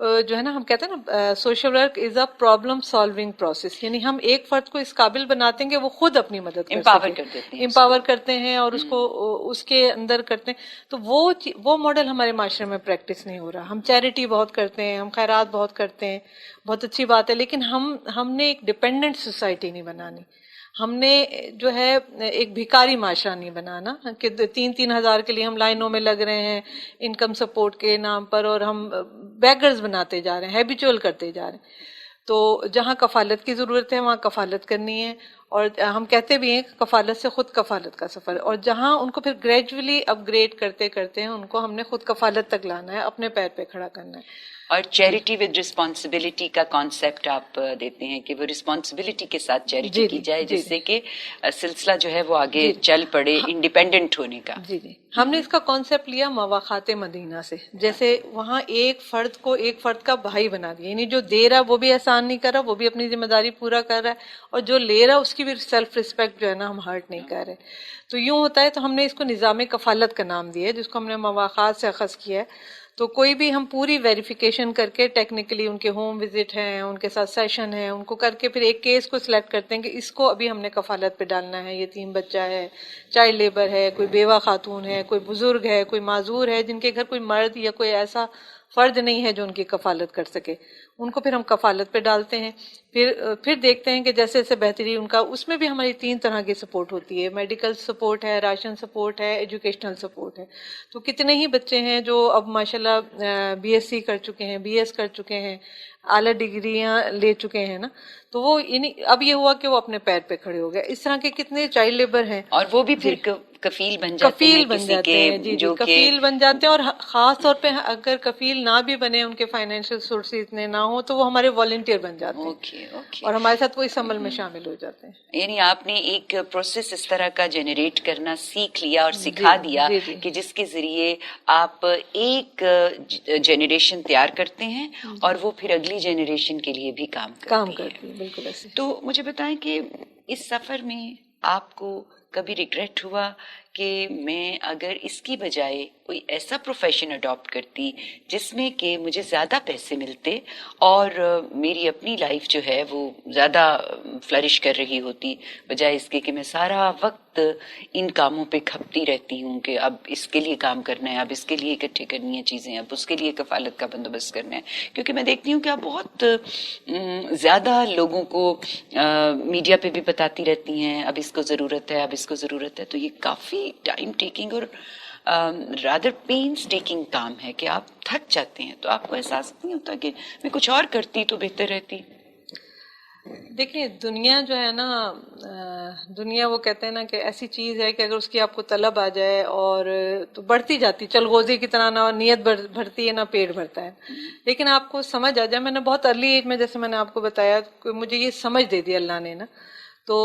جو ہے نا ہم کہتے ہیں نا social work is a problem solving process, یعنی ہم ایک فرد کو اس قابل بناتے ہیں کہ وہ خود اپنی مدد کر امپاور سکے، کر دیتے ہیں، امپاور کرتے ہیں اور اس کو اس کے اندر کرتے ہیں. تو وہ ماڈل ہمارے معاشرے میں پریکٹس نہیں ہو رہا. ہم چیریٹی بہت کرتے ہیں، ہم خیرات بہت کرتے ہیں، بہت اچھی بات ہے، لیکن ہم نے ایک ڈپینڈنٹ سوسائٹی نہیں بنانی. ہم نے جو ہے ایک بھکاری معاشرہ نہیں بنانا کہ 3,000 کے لیے ہم لائنوں میں لگ رہے ہیں انکم سپورٹ کے نام پر، اور ہم بیگرز بناتے جا رہے ہیں، ہیبیچول کرتے جا رہے ہیں. تو جہاں کفالت کی ضرورت ہے وہاں کفالت کرنی ہے، اور ہم کہتے بھی ہیں کہ کفالت سے خود کفالت کا سفر ہے، اور جہاں ان کو پھر گریجولی اپ گریڈ کرتے کرتے ہیں ان کو ہم نے خود کفالت تک لانا ہے، اپنے پیر پہ کھڑا کرنا ہے. اور چیریٹی ود رسپانسبلٹی کا کانسیپٹ آپ دیتے ہیں کہ وہ رسپانسبلٹی کے ساتھ چیریٹی کی جائے، جس سے کہ سلسلہ جو ہے وہ آگے چل پڑے انڈیپینڈنٹ ہونے کا. جی جی ہم نے اس کا کانسیپٹ لیا مواخات مدینہ سے. جیسے وہاں ایک فرد کو ایک فرد کا بھائی بنا دیا، یعنی جو دے رہا وہ بھی احسان نہیں کر رہا، وہ بھی اپنی ذمہ داری پورا کر رہا ہے، اور جو لے رہا اس کی بھی سیلف رسپیکٹ جو ہے نا ہم ہرٹ نہیں کر رہے. تو یوں ہوتا ہے. تو ہم نے اس کو نظام کفالت کا نام دیا ہے، جس کو ہم نے مواخات سے اخذ کیا ہے. تو کوئی بھی ہم پوری ویریفیکیشن کر کے ٹیکنیکلی ان کے ہوم وزٹ ہیں، ان کے ساتھ سیشن ہے، ان کو کر کے پھر ایک کیس کو سلیکٹ کرتے ہیں کہ اس کو ابھی ہم نے کفالت پہ ڈالنا ہے. یتیم بچہ ہے، چائلڈ لیبر ہے، کوئی بیوہ خاتون ہے، کوئی بزرگ ہے، کوئی معذور ہے جن کے گھر کوئی مرد یا کوئی ایسا فرد نہیں ہے جو ان کی کفالت کر سکے، ان کو پھر ہم کفالت پہ ڈالتے ہیں. پھر دیکھتے ہیں کہ جیسے جیسے بہتری ان کا، اس میں بھی ہماری 3 طرح کی سپورٹ ہوتی ہے. میڈیکل سپورٹ ہے، راشن سپورٹ ہے، ایجوکیشنل سپورٹ ہے. تو کتنے ہی بچے ہیں جو اب ماشاءاللہ بی ایس سی کر چکے ہیں، بی ایس کر چکے ہیں، اعلیٰ ڈگریاں لے چکے ہیں نا. تو وہ یعنی اب یہ ہوا کہ وہ اپنے پیر پہ کھڑے ہو گئے. اس طرح کے کتنے چائلڈ لیبر ہیں، اور وہ بھی پھر کفیل بن جاتے ہیں کفیل بن کسی جاتے کے، ہیں. جی جی جو کہ کفیل بن جاتے ہیں. اور خاص طور پہ اگر کفیل نہ بھی بنے، ان کے فائنینشیل سورسز اتنے نہ ہوں، تو وہ ہمارے والنٹیئر بن جاتے ہیں، اوکے اور ہمارے ساتھ وہ اس عمل میں شامل ہو جاتے ہیں. یعنی آپ نے ایک پروسیس اس طرح کا جنریٹ کرنا سیکھ لیا اور سکھا دیا کہ جس کے ذریعے آپ ایک جنریشن تیار کرتے ہیں اور وہ پھر اگلی جنریشن کے لیے بھی کام کرتی ہے. بالکل ایسے. تو مجھے بتائیں کہ اس سفر میں آپ کو کبھی ریگریٹ ہوا کہ میں اگر اس کی بجائے کوئی ایسا پروفیشن اڈاپٹ کرتی جس میں کہ مجھے زیادہ پیسے ملتے اور میری اپنی لائف جو ہے وہ زیادہ فلرش کر رہی ہوتی، بجائے اس کے کہ میں سارا وقت ان کاموں پہ کھپتی رہتی ہوں کہ اب اس کے لیے کام کرنا ہے، اب اس کے لیے اکٹھے کرنی ہے چیزیں، اب اس کے لیے کفالت کا بندوبست کرنا ہے. کیونکہ میں دیکھتی ہوں کہ آپ بہت زیادہ لوگوں کو میڈیا پہ بھی بتاتی رہتی ہیں اب اس کو ضرورت ہے، اب اس کو ضرورت ہے. تو یہ کافی ٹائم ٹیکنگ اور رادر پینس ٹیکنگ کام ہے کہ آپ تھک جاتے ہیں. تو آپ کو احساس نہیں ہوتا کہ میں کچھ اور کرتی تو بہتر رہتی؟ دیکھیں دنیا جو ہے نا، دنیا وہ کہتے ہیں نا کہ ایسی چیز ہے کہ اگر اس کی آپ کو طلب آ جائے اور تو بڑھتی جاتی، چلغوزی کی طرح نہ نیت بھرتی ہے نہ پیٹ بھرتا ہے. لیکن آپ کو سمجھ آ جائے. میں نے بہت ارلی ایج میں، جیسے میں نے آپ کو بتایا، کہ مجھے یہ سمجھ دے دی اللہ نے نا. تو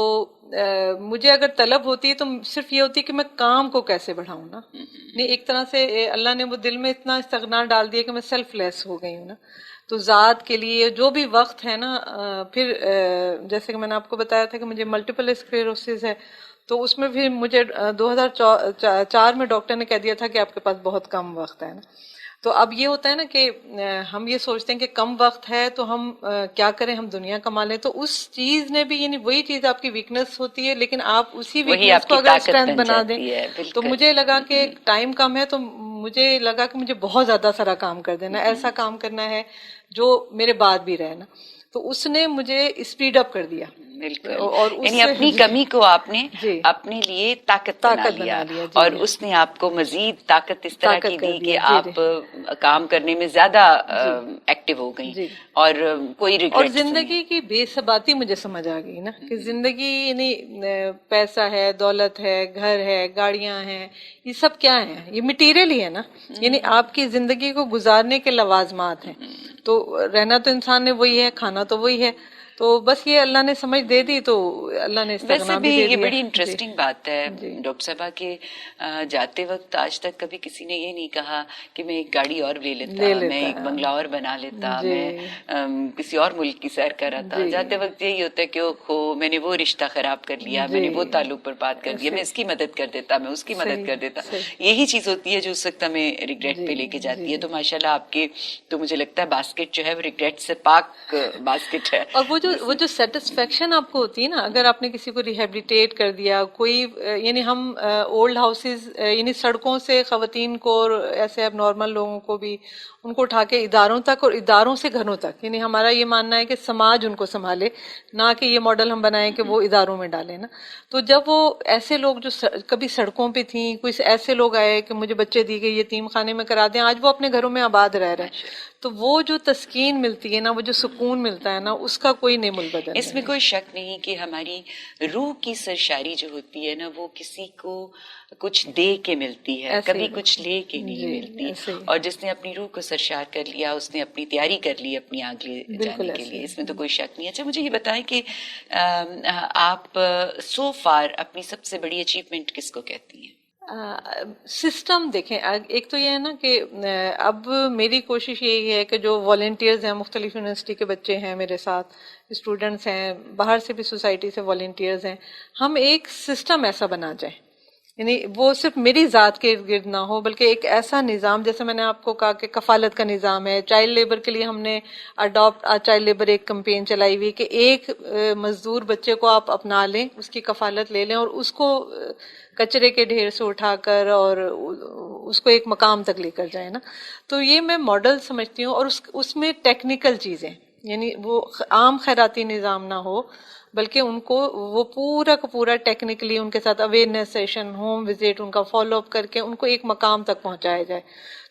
مجھے اگر طلب ہوتی ہے تو صرف یہ ہوتی ہے کہ میں کام کو کیسے بڑھاؤں نا. نہیں، ایک طرح سے اللہ نے وہ دل میں اتنا استغنا ڈال دیا کہ میں سیلف لیس ہو گئی ہوں نا. تو ذات کے لیے جو بھی وقت ہے نا، پھر جیسے کہ میں نے آپ کو بتایا تھا کہ مجھے ملٹیپل اسکلیروسس ہے. تو اس میں بھی مجھے 2004 میں ڈاکٹر نے کہہ دیا تھا کہ آپ کے پاس بہت کم وقت ہے نا. تو اب یہ ہوتا ہے نا کہ ہم یہ سوچتے ہیں کہ کم وقت ہے تو ہم کیا کریں، ہم دنیا کما لیں. تو اس چیز نے بھی، یعنی وہی چیز آپ کی ویکنس ہوتی ہے، لیکن آپ اسی ویکنس کو اگر اسٹرینتھ بنا دیں. تو مجھے لگا کہ ٹائم کم ہے، تو مجھے لگا کہ مجھے بہت زیادہ سارا کام کر دینا، ایسا کام کرنا ہے جو میرے بعد بھی رہے نا. تو اس نے مجھے اسپیڈ اپ کر دیا. بالکل. اور یعنی اپنی کمی کو آپ نے اپنے لیے طاقت بنا لیا، اور اس نے آپ کو مزید طاقت اس طرح کی دی کہ آپ کام کرنے میں زیادہ ایکٹیو ہو گئیں اور کوئی ریگریٹ. اور زندگی کی بے ثباتی مجھے سمجھ آ گئی نا کہ زندگی یعنی پیسہ ہے، دولت ہے، گھر ہے، گاڑیاں ہیں، یہ سب کیا ہیں؟ یہ مٹیریل ہی ہے نا. یعنی آپ کی زندگی کو گزارنے کے لوازمات ہیں. تو رہنا تو انسان نے وہی ہے، کھانا تو وہی ہے. تو بس یہ اللہ نے سمجھ دے دی تو اللہ نے ویسے استغنا بھی بھی دے یہ دیا. بڑی انٹرسٹنگ بات ہے جی. ڈاکٹر صاحبہ کہ جاتے وقت آج تک کبھی کسی نے یہ نہیں کہا کہ میں ایک گاڑی اور لے لیتا, میں ایک بنگلہ اور بنا لیتا, جی. میں کسی اور ملک کی سیر کر رہا تھا. جی. جاتے وقت یہی ہوتا ہے کہ اوہو میں نے وہ رشتہ خراب کر لیا, میں نے وہ تعلق برباد کر دیا, میں اس کی مدد کر دیتا, میں اس کی مدد کر دیتا. یہی چیز ہوتی ہے جو اس وقت ہمیں ریگریٹ پہ لے کے جاتی ہے. تو ماشاء اللہ آپ کے تو مجھے لگتا ہے باسکٹ جو ہے وہ ریگریٹ سے پاک باسکٹ ہے. اور وہ جو سیٹسفیکشن آپ کو ہوتی ہے نا, اگر آپ نے کسی کو ریہیبلیٹیٹ کر دیا, کوئی یعنی ہم اولڈ ہاؤسز یعنی سڑکوں سے خواتین کو اور ایسے اب نارمل لوگوں کو بھی ان کو اٹھا کے اداروں تک اور اداروں سے گھروں تک, یعنی ہمارا یہ ماننا ہے کہ سماج ان کو سنبھالے, نہ کہ یہ ماڈل ہم بنائیں کہ وہ اداروں میں ڈالیں نا. تو جب وہ ایسے لوگ جو کبھی سڑکوں پہ تھیں, کوئی ایسے لوگ آئے کہ مجھے بچے دی گئی یتیم خانے میں کرا دیں, آج وہ اپنے گھروں میں آباد رہ رہے ہیں, تو وہ جو تسکین ملتی ہے نا, وہ جو سکون ملتا ہے نا, اس کا کوئی نعم البدل نہیں. اس میں کوئی شک نہیں کہ ہماری روح کی سرشاری جو ہوتی ہے نا, وہ کسی کو کچھ دے کے ملتی ہے, کبھی کچھ لے کے نہیں ملتی. اور جس نے اپنی روح کو سرشار کر لیا, اس نے اپنی تیاری کر لی اپنی آگ لے جانے کے لیے, اس میں تو کوئی شک نہیں. اچھا مجھے یہ بتائیں کہ آپ سو فار اپنی سب سے بڑی اچیومنٹ کس کو کہتی ہیں؟ سسٹم دیکھیں, ایک تو یہ ہے نا کہ اب میری کوشش یہی ہے کہ جو والنٹیئرز ہیں, مختلف یونیورسٹی کے بچے ہیں میرے ساتھ, اسٹوڈنٹس ہیں, باہر سے بھی سوسائٹی سے والنٹیئرز ہیں, ہم ایک سسٹم ایسا بنا جائیں, یعنی وہ صرف میری ذات کے ارد گرد نہ ہو, بلکہ ایک ایسا نظام, جیسے میں نے آپ کو کہا کہ کفالت کا نظام ہے, چائلڈ لیبر کے لیے ہم نے اڈاپٹ چائلڈ لیبر ایک کمپین چلائی ہوئی کہ ایک مزدور بچے کو آپ اپنا لیں, اس کی کفالت لے لیں, اور اس کو کچرے کے ڈھیر سے اٹھا کر اور اس کو ایک مقام تک لے کر جائیں نا. تو یہ میں ماڈل سمجھتی ہوں, اور اس میں ٹیکنیکل چیزیں, یعنی وہ عام خیراتی نظام نہ ہو, بلکہ ان کو وہ پورا کا پورا ٹیکنیکلی ان کے ساتھ اویئرنیس سیشن, ہوم وزٹ, ان کا فالو اپ کر کے ان کو ایک مقام تک پہنچایا جائے.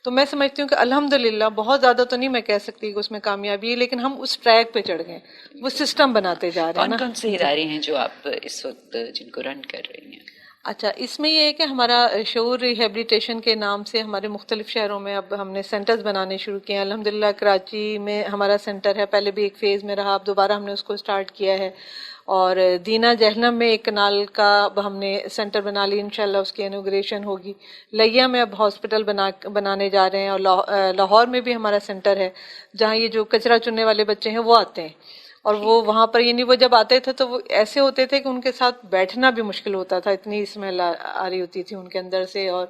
تو میں سمجھتی ہوں کہ الحمدللہ بہت زیادہ تو نہیں میں کہہ سکتی کہ اس میں کامیابی ہے, لیکن ہم اس ٹریک پہ چڑھ گئے, وہ سسٹم بناتے جا رہے ہیں. کون کون سے ادارے ہیں جو آپ اس وقت جن کو رن کر رہی ہیں؟ اچھا, اس میں یہ ہے کہ ہمارا شعور ریہیبلیٹیشن کے نام سے ہمارے مختلف شہروں میں اب ہم نے سینٹرز بنانے شروع کیے ہیں. الحمدللہ کراچی میں ہمارا سینٹر ہے, پہلے بھی ایک فیز میں رہا, اب دوبارہ ہم نے اس کو سٹارٹ کیا ہے. اور دینا جہلم میں ایک کنال کا اب ہم نے سینٹر بنا لی, انشاءاللہ اس کی انوگریشن ہوگی. لیا میں اب ہاسپٹل بنانے جا رہے ہیں, اور لاہور میں بھی ہمارا سینٹر ہے جہاں یہ جو کچرا چننے والے بچے ہیں وہ آتے ہیں. اور وہ وہاں پر یعنی وہ جب آتے تھے تو وہ ایسے ہوتے تھے کہ ان کے ساتھ بیٹھنا بھی مشکل ہوتا تھا, اتنی اسمیل آ رہی ہوتی تھی ان کے اندر سے, اور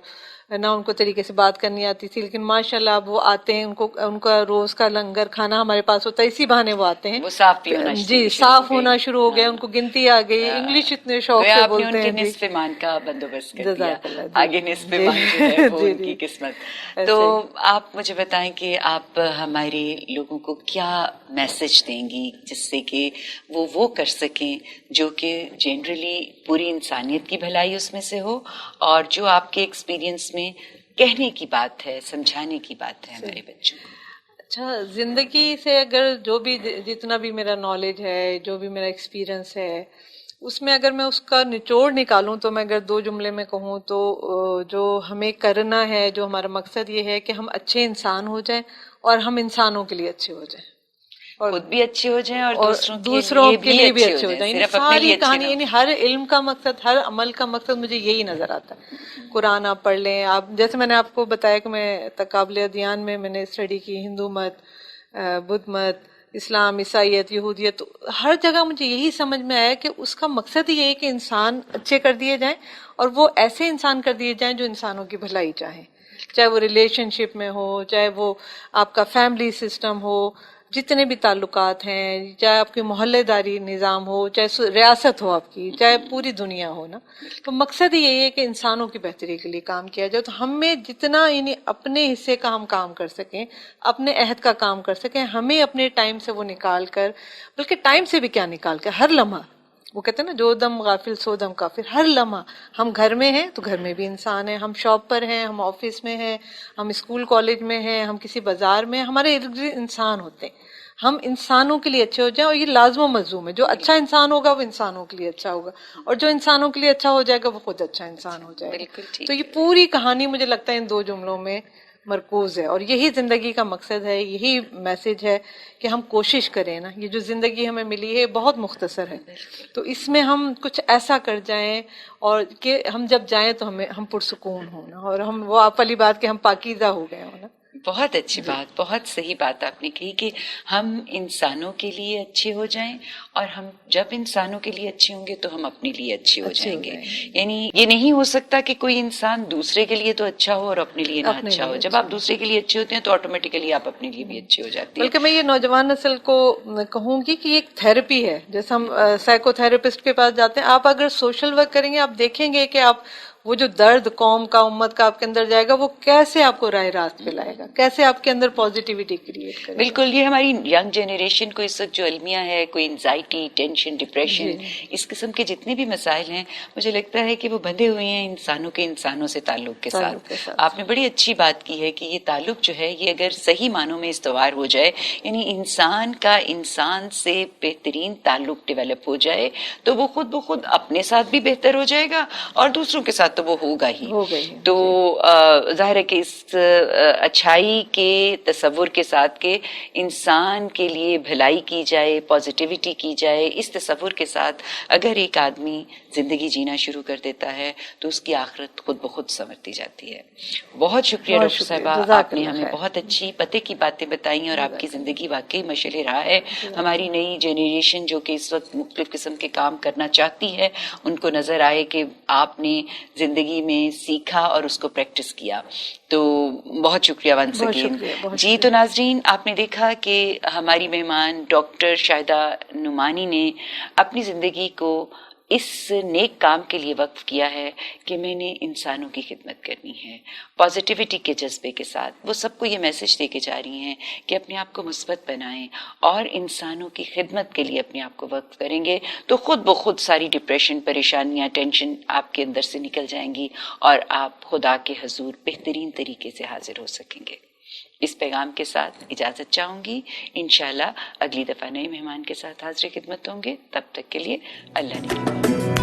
نہ ان کو طریقے سے بات کرنی آتی تھی. لیکن ماشاءاللہ اب وہ آتے ہیں, ان کا روز کا لنگر کھانا ہمارے پاس ہوتا ہے, اسی بہانے وہ آتے ہیں. وہ صاف بھی ہونا جی, صاف ہونا شروع ہو گیا, ان کو گنتی آ گئی, انگلش اتنے شوق سے بولتے ہیں. آپ نے نصف ایمان کا بندوبست کر دیا, آگے نصف ایمان جو ہے وہ ان کی قسمت. تو آپ مجھے بتائیں کہ آپ ہمارے لوگوں کو کیا میسج دیں گی جس سے کہ وہ کر سکیں جو کہ جنرلی پوری انسانیت کی بھلائی اس میں سے ہو, اور جو آپ کے ایکسپیرینس میں کہنے کی بات ہے, سمجھانے کی بات ہے ہمارے بچوں کو؟ اچھا, زندگی سے اگر جو بھی جتنا بھی میرا نالج ہے, جو بھی میرا ایکسپیرینس ہے, اس میں اگر میں اس کا نچوڑ نکالوں تو میں اگر 2 جملے میں کہوں تو جو ہمیں کرنا ہے, جو ہمارا مقصد یہ ہے کہ ہم اچھے انسان ہو جائیں اور ہم انسانوں کے لیے اچھے ہو جائیں, اور خود بھی اچھے ہو جائیں اور دوسروں کے لیے بھی اچھے ہو جائیں. یعنی صرف اپنے ساری لیے کہانی, یعنی ہر علم کا مقصد, ہر عمل کا مقصد مجھے یہی نظر آتا ہے. قرآن آپ پڑھ لیں, آپ جیسے میں نے آپ کو بتایا کہ میں تقابل ادیان میں نے اسٹڈی کی, ہندو مت, بدھ مت, اسلام, عیسائیت, یہودیت, تو ہر جگہ مجھے یہی سمجھ میں آیا کہ اس کا مقصد یہ ہے کہ انسان اچھے کر دیے جائیں, اور وہ ایسے انسان کر دیے جائیں جو انسانوں کی بھلائی چاہیں, چاہے وہ ریلیشن شپ میں ہو, چاہے وہ آپ کا فیملی سسٹم ہو, جتنے بھی تعلقات ہیں, چاہے آپ کی محلے داری نظام ہو, چاہے ریاست ہو آپ کی, چاہے پوری دنیا ہو نا, تو مقصد یہی ہے کہ انسانوں کی بہتری کے لیے کام کیا جائے. تو ہم میں جتنا یعنی اپنے حصے کا ہم کام کر سکیں, اپنے عہد کا کام کر سکیں, ہمیں اپنے ٹائم سے وہ نکال کر, بلکہ ٹائم سے بھی کیا نکال کر, ہر لمحہ, وہ کہتے ہیں نا جو دم غافل سو دم کافر, ہر لمحہ ہم گھر میں ہیں تو گھر میں بھی انسان ہیں, ہم شاپ پر ہیں, ہم آفس میں ہیں, ہم اسکول کالج میں ہیں, ہم کسی بازار میں, ہمارے ارد گرد انسان ہوتے ہیں. ہم انسانوں کے لیے اچھے ہو جائیں, اور یہ لازم و ملزوم ہے. جو اچھا انسان ہوگا وہ انسانوں کے لیے اچھا ہوگا, اور جو انسانوں کے لیے اچھا ہو جائے گا وہ خود اچھا انسان ہو جائے گا. تو یہ پوری کہانی مجھے لگتا ہے ان 2 جملوں میں مرکوز ہے. اور یہی زندگی کا مقصد ہے, یہی میسج ہے کہ ہم کوشش کریں نا. یہ جو زندگی ہمیں ملی ہے بہت مختصر ہے, تو اس میں ہم کچھ ایسا کر جائیں اور کہ ہم جب جائیں تو ہم پرسکون ہوں نا, اور ہم وہ آپ والی بات کہ ہم پاکیزہ ہو گئے ہوں نا. بہت اچھی بات, بہت صحیح بات آپ نے کہی کہ ہم انسانوں کے لیے اچھے ہو جائیں, اور ہم جب انسانوں کے لیے اچھے ہوں گے تو ہم اپنے لیے اچھے ہو جائیں گے. یعنی یہ نہیں ہو سکتا کہ کوئی انسان دوسرے کے لیے تو اچھا ہو اور اپنے لیے نہ اچھا ہو. جب آپ دوسرے کے لیے اچھے ہوتے ہیں تو آٹومیٹیکلی آپ اپنے لیے بھی اچھے ہو جاتے ہیں. بلکہ میں یہ نوجوان نسل کو کہوں گی کہ یہ ایک تھراپی ہے. جیسے ہم سائیکو تھراپسٹ کے پاس جاتے ہیں, آپ اگر سوشل ورک کریں گے آپ دیکھیں گے کہ آپ وہ جو درد قوم کا, امت کا آپ کے اندر جائے گا, وہ کیسے آپ کو راہ راست پہ لائے گا, کیسے آپ کے اندر پازیٹیوٹی کریٹ کرے گا. بالکل, یہ ہماری ینگ جنریشن کو اس وقت جو المیہ ہے, کوئی انزائٹی, ٹینشن, ڈپریشن, اس قسم کے جتنے بھی مسائل ہیں, مجھے لگتا ہے کہ وہ بندھے ہوئے ہیں انسانوں سے تعلق کے ساتھ. آپ نے بڑی اچھی بات کی ہے کہ یہ تعلق جو ہے یہ اگر صحیح معنوں میں استوار ہو جائے, یعنی انسان کا انسان سے بہترین تعلق ڈیولپ ہو جائے, تو وہ خود بخود اپنے ساتھ بھی بہتر ہو جائے گا اور دوسروں کے ساتھ تو وہ ہوگا ہی. تو ظاہر ہے کہ اس اچھائی کے تصور کے ساتھ کہ انسان کے لیے بھلائی کی جائے, پازیٹیوٹی کی جائے, اس تصور کے ساتھ اگر ایک آدمی زندگی جینا شروع کر دیتا ہے تو اس کی آخرت خود بخود سنورتی جاتی ہے. بہت شکریہ ڈاکٹر صاحبہ, آپ نے ہمیں بہت اچھی پتے کی باتیں بتائیں, اور آپ کی زندگی واقعی مشعل راہ ہے. ہماری نئی جنریشن جو کہ اس وقت مختلف قسم کے کام کرنا چاہتی ہے, ان کو نظر آئے کہ آپ نے زندگی میں سیکھا اور اس کو پریکٹس کیا. تو بہت شکریہ ونس اگین. جی تو ناظرین, آپ نے دیکھا کہ ہماری مہمان ڈاکٹر شاہدہ نعمانی نے اپنی زندگی کو اس نیک کام کے لیے وقف کیا ہے کہ میں نے انسانوں کی خدمت کرنی ہے, پازیٹیوٹی کے جذبے کے ساتھ. وہ سب کو یہ میسج دے کے جا رہی ہیں کہ اپنے آپ کو مثبت بنائیں اور انسانوں کی خدمت کے لیے اپنے آپ کو وقف کریں گے تو خود بخود ساری ڈپریشن, پریشانیاں, ٹینشن آپ کے اندر سے نکل جائیں گی اور آپ خدا کے حضور بہترین طریقے سے حاضر ہو سکیں گے. اس پیغام کے ساتھ اجازت چاہوں گی. انشاءاللہ اگلی دفعہ نئے مہمان کے ساتھ حاضر خدمت ہوں گے. تب تک کے لیے اللہ نے